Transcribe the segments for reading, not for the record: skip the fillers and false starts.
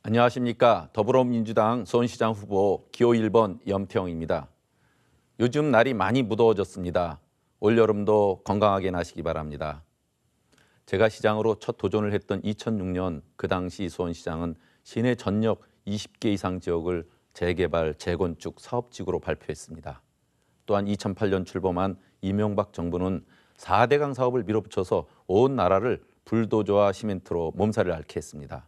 안녕하십니까. 더불어민주당 수원시장 후보 기호 1번 염태영입니다. 요즘 날이 많이 무더워졌습니다. 올여름도 건강하게 나시기 바랍니다. 제가 시장으로 첫 도전을 했던 2006년 그 당시 수원시장은 시내 전역 20개 이상 지역을 재개발, 재건축 사업지구로 발표했습니다. 또한 2008년 출범한 이명박 정부는 4대강 사업을 밀어붙여서 온 나라를 불도저와 시멘트로 몸살을 앓게 했습니다.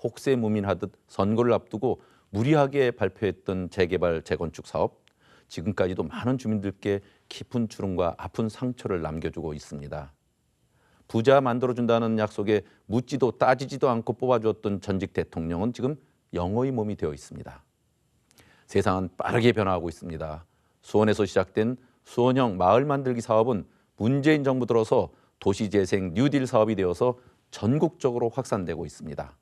혹세무민하듯 선거를 앞두고 무리하게 발표했던 재개발, 재건축 사업, 지금까지도 많은 주민들께 깊은 추름과 아픈 상처를 남겨주고 있습니다. 부자 만들어준다는 약속에 묻지도 따지지도 않고 뽑아주었던 전직 대통령은 지금 영어의 몸이 되어 있습니다. 세상은 빠르게 변화하고 있습니다. 수원에서 시작된 수원형 마을 만들기 사업은 문재인 정부 들어서 도시재생 뉴딜 사업이 되어서 전국적으로 확산되고 있습니다.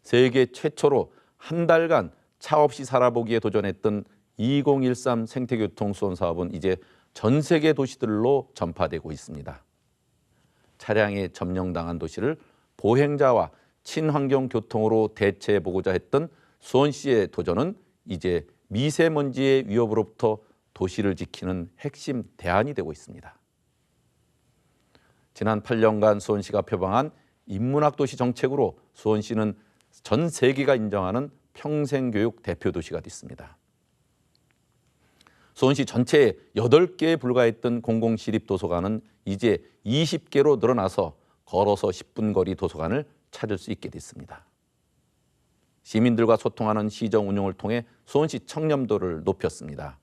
세계 최초로 한 달간 차 없이 살아보기에 도전했던 2013 생태교통 수원 사업은 이제 전 세계 도시들로 전파되고 있습니다. 차량에 점령당한 도시를 보행자와 친환경 교통으로 대체해보고자 했던 수원시의 도전은 이제 미세먼지의 위협으로부터 도시를 지키는 핵심 대안이 되고 있습니다. 지난 8년간 수원시가 표방한 인문학 도시 정책으로 수원시는 전 세계가 인정하는 평생교육 대표 도시가 됐습니다. 수원시 전체에 8개에 불과했던 공공시립도서관은 이제 20개로 늘어나서 걸어서 10분 거리 도서관을 찾을 수 있게 됐습니다. 시민들과 소통하는 시정 운영을 통해 수원시 청렴도를 높였습니다.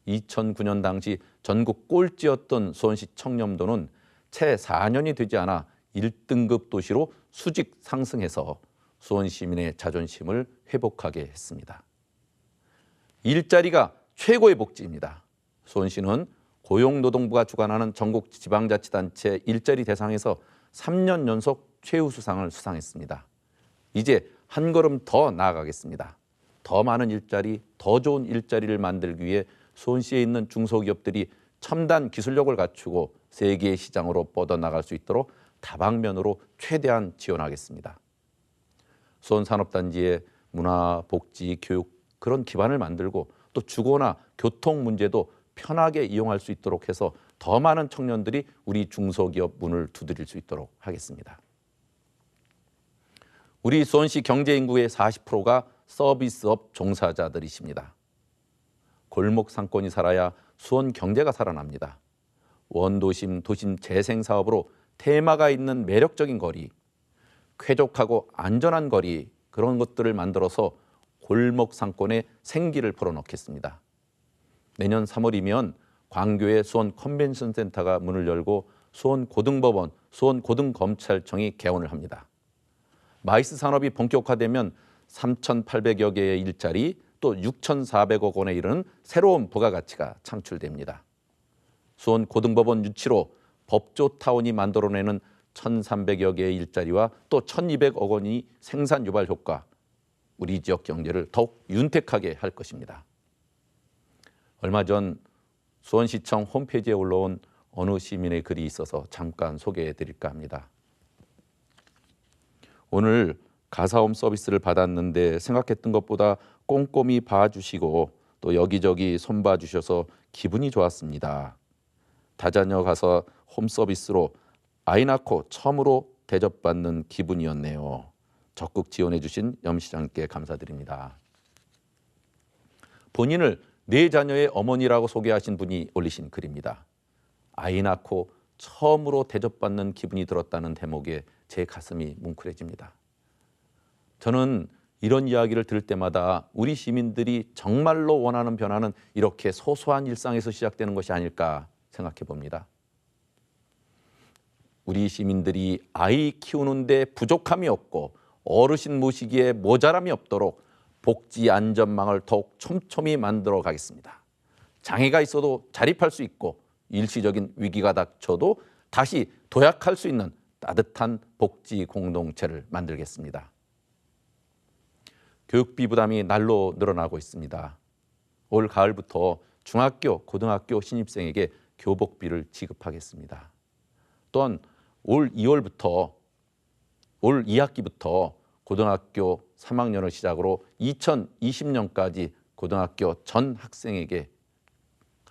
2009년 당시 전국 꼴찌였던 수원시 청렴도는 채 4년이 되지 않아 1등급 도시로 수직 상승해서 수원 시민의 자존심을 회복하게 했습니다. 일자리가 최고의 복지입니다. 수원시는 고용노동부가 주관하는 전국 지방자치단체 일자리 대상에서 3년 연속 최우수상을 수상했습니다. 이제 한 걸음 더 나아가겠습니다. 더 많은 일자리, 더 좋은 일자리를 만들기 위해 수원시에 있는 중소기업들이 첨단 기술력을 갖추고 세계 시장으로 뻗어나갈 수 있도록 다방면으로 최대한 지원하겠습니다. 수원 산업단지의 문화, 복지, 교육 그런 기반을 만들고 또 주거나 교통 문제도 편하게 이용할 수 있도록 해서 더 많은 청년들이 우리 중소기업 문을 두드릴 수 있도록 하겠습니다. 우리 수원시 경제 인구의 40%가 서비스업 종사자들이십니다. 골목 상권이 살아야 수원 경제가 살아납니다. 원도심, 도심 재생 사업으로 테마가 있는 매력적인 거리, 쾌적하고 안전한 거리 그런 것들을 만들어서 골목 상권에 생기를 불어넣겠습니다. 내년 3월이면 광교의 수원 컨벤션 센터가 문을 열고 수원 고등법원, 수원 고등검찰청이 개원을 합니다. 마이스 산업이 본격화되면 3,800여 개의 일자리 또 6,400억 원에 이르는 새로운 부가가치가 창출됩니다. 수원 고등법원 유치로 법조타운이 만들어내는 1,300여 개의 일자리와 또 1,200억 원이 생산 유발 효과, 우리 지역 경제를 더욱 윤택하게 할 것입니다. 얼마 전 수원시청 홈페이지에 올라온 어느 시민의 글이 있어서 잠깐 소개해 드릴까 합니다. 오늘 가사홈 서비스를 받았는데 생각했던 것보다 꼼꼼히 봐주시고 또 여기저기 손봐주셔서 기분이 좋았습니다. 다자녀 가서 홈 서비스로 아이 낳고 처음으로 대접받는 기분이었네요. 적극 지원해 주신 염 시장께 감사드립니다. 본인을 4자녀의 어머니라고 소개하신 분이 올리신 글입니다. 아이 낳고 처음으로 대접받는 기분이 들었다는 대목에 제 가슴이 뭉클해집니다. 저는 이런 이야기를 들을 때마다 우리 시민들이 정말로 원하는 변화는 이렇게 소소한 일상에서 시작되는 것이 아닐까 생각해 봅니다. 우리 시민들이 아이 키우는데 부족함이 없고 어르신 모시기에 모자람이 없도록 복지 안전망을 더욱 촘촘히 만들어 가겠습니다. 장애가 있어도 자립할 수 있고 일시적인 위기가 닥쳐도 다시 도약할 수 있는 따뜻한 복지 공동체를 만들겠습니다. 교육비 부담이 날로 늘어나고 있습니다. 올 가을부터 중학교, 고등학교 신입생에게 교복비를 지급하겠습니다. 또한 올 2학기부터 고등학교 3학년을 시작으로 2020년까지 고등학교 전 학생에게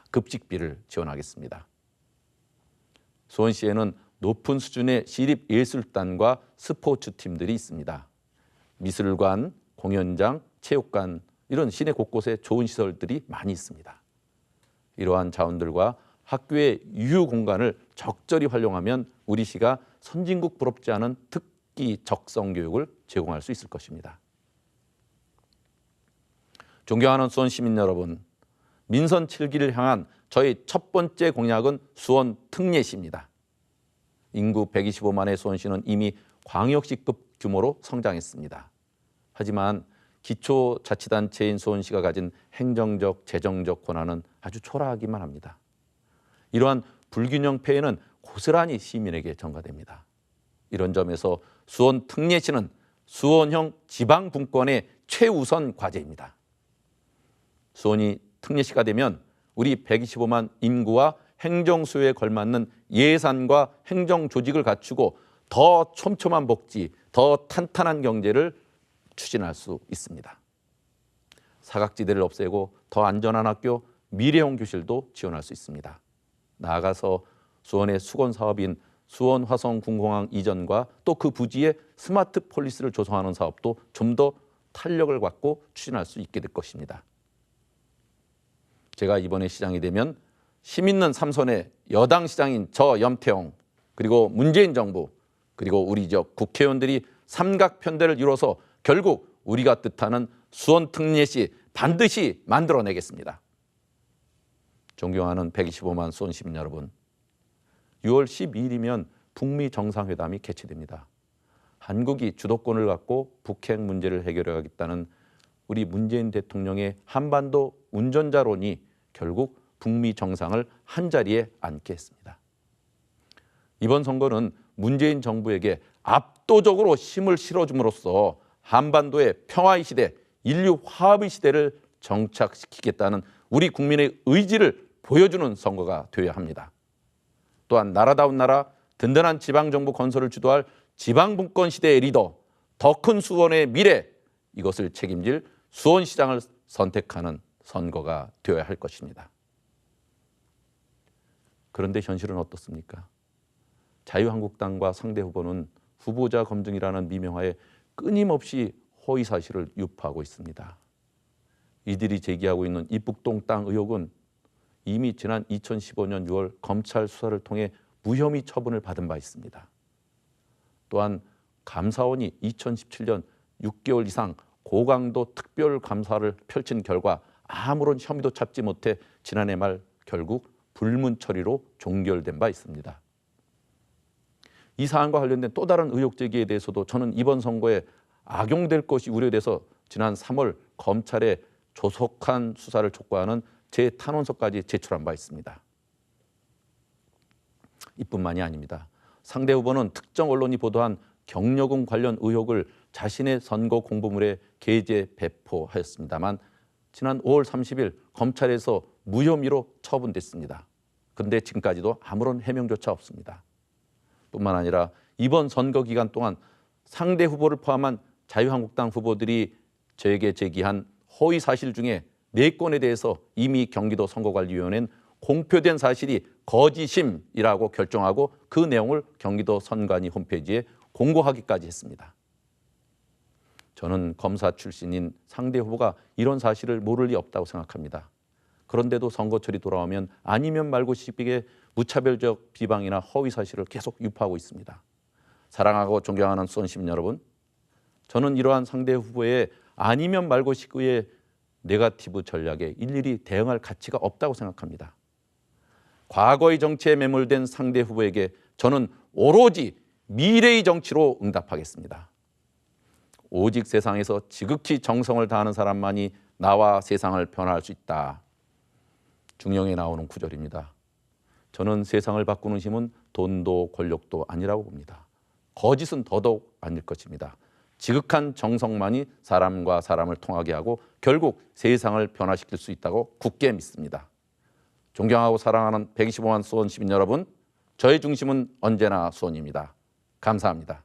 급식비를 지원하겠습니다. 수원시에는 높은 수준의 시립예술단과 스포츠팀들이 있습니다. 미술관, 공연장, 체육관 이런 시내 곳곳에 좋은 시설들이 많이 있습니다. 이러한 자원들과 학교의 유휴 공간을 적절히 활용하면 우리 시가 선진국 부럽지 않은 특기 적성 교육을 제공할 수 있을 것입니다. 존경하는 수원 시민 여러분, 민선 7기를 향한 저희 첫 번째 공약은 수원 특례시입니다. 인구 125만의 수원시는 이미 광역시급 규모로 성장했습니다. 하지만 기초자치단체인 수원시가 가진 행정적, 재정적 권한은 아주 초라하기만 합니다. 이러한 불균형 폐해는 고스란히 시민에게 전가됩니다. 이런 점에서 수원 특례시는 수원형 지방분권의 최우선 과제입니다. 수원이 특례시가 되면 우리 125만 인구와 행정수요에 걸맞는 예산과 행정 조직을 갖추고 더 촘촘한 복지, 더 탄탄한 경제를 추진할 수 있습니다. 사각지대를 없애고 더 안전한 학교, 미래형 교실도 지원할 수 있습니다. 나아가서 수원의 수건 사업인 수원 화성 군공항 이전과 또 그 부지에 스마트 폴리스를 조성하는 사업도 좀 더 탄력을 갖고 추진할 수 있게 될 것입니다. 제가 이번에 시장이 되면 힘 있는 삼선의 여당 시장인 저 염태용, 그리고 문재인 정부, 그리고 우리 지역 국회의원들이 삼각편대를 이뤄서 결국 우리가 뜻하는 수원 특례시 반드시 만들어내겠습니다. 존경하는 125만 수원 시민 여러분, 6월 12일이면 북미 정상회담이 개최됩니다. 한국이 주도권을 갖고 북핵 문제를 해결하겠다는 우리 문재인 대통령의 한반도 운전자론이 결국 북미 정상을 한자리에 앉게 했습니다. 이번 선거는 문재인 정부에게 압도적으로 힘을 실어줌으로써 한반도의 평화의 시대, 인류 화합의 시대를 정착시키겠다는 우리 국민의 의지를 보여주는 선거가 되어야 합니다. 또한 나라다운 나라, 든든한 지방정부 건설을 주도할 지방분권 시대의 리더, 더 큰 수원의 미래, 이것을 책임질 수원시장을 선택하는 선거가 되어야 할 것입니다. 그런데 현실은 어떻습니까? 자유한국당과 상대 후보는 후보자 검증이라는 미명하에 끊임없이 허위사실을 유포하고 있습니다. 이들이 제기하고 있는 이북동 땅 의혹은 이미 지난 2015년 6월 검찰 수사를 통해 무혐의 처분을 받은 바 있습니다. 또한 감사원이 2017년 6개월 이상 고강도 특별감사를 펼친 결과 아무런 혐의도 찾지 못해 지난해 말 결국 불문 처리로 종결된 바 있습니다. 이 사안과 관련된 또 다른 의혹 제기에 대해서도 저는 이번 선거에 악용될 것이 우려돼서 지난 3월 검찰에 조속한 수사를 촉구하는 제 탄원서까지 제출한 바 있습니다. 이뿐만이 아닙니다. 상대 후보는 특정 언론이 보도한 경력금 관련 의혹을 자신의 선거 공보물에 게재 배포하였습니다만 지난 5월 30일 검찰에서 무혐의로 처분됐습니다. 그런데 지금까지도 아무런 해명조차 없습니다. 뿐만 아니라 이번 선거 기간 동안 상대 후보를 포함한 자유한국당 후보들이 저에게 제기한 허위 사실 중에 4건에 대해서 이미 경기도 선거관리위원회는 공표된 사실이 거짓임이라고 결정하고 그 내용을 경기도 선관위 홈페이지에 공고하기까지 했습니다. 저는 검사 출신인 상대 후보가 이런 사실을 모를 리 없다고 생각합니다. 그런데도 선거철이 돌아오면 아니면 말고 싶게 무차별적 비방이나 허위 사실을 계속 유포하고 있습니다. 사랑하고 존경하는 수원 시민 여러분, 저는 이러한 상대 후보의 아니면 말고 싶고의 네거티브 전략에 일일이 대응할 가치가 없다고 생각합니다. 과거의 정치에 매몰된 상대 후보에게 저는 오로지 미래의 정치로 응답하겠습니다. 오직 세상에서 지극히 정성을 다하는 사람만이 나와 세상을 변화할 수 있다. 중용에 나오는 구절입니다. 저는 세상을 바꾸는 힘은 돈도 권력도 아니라고 봅니다. 거짓은 더더욱 아닐 것입니다. 지극한 정성만이 사람과 사람을 통하게 하고 결국 세상을 변화시킬 수 있다고 굳게 믿습니다. 존경하고 사랑하는 125만 수원 시민 여러분, 저의 중심은 언제나 수원입니다. 감사합니다.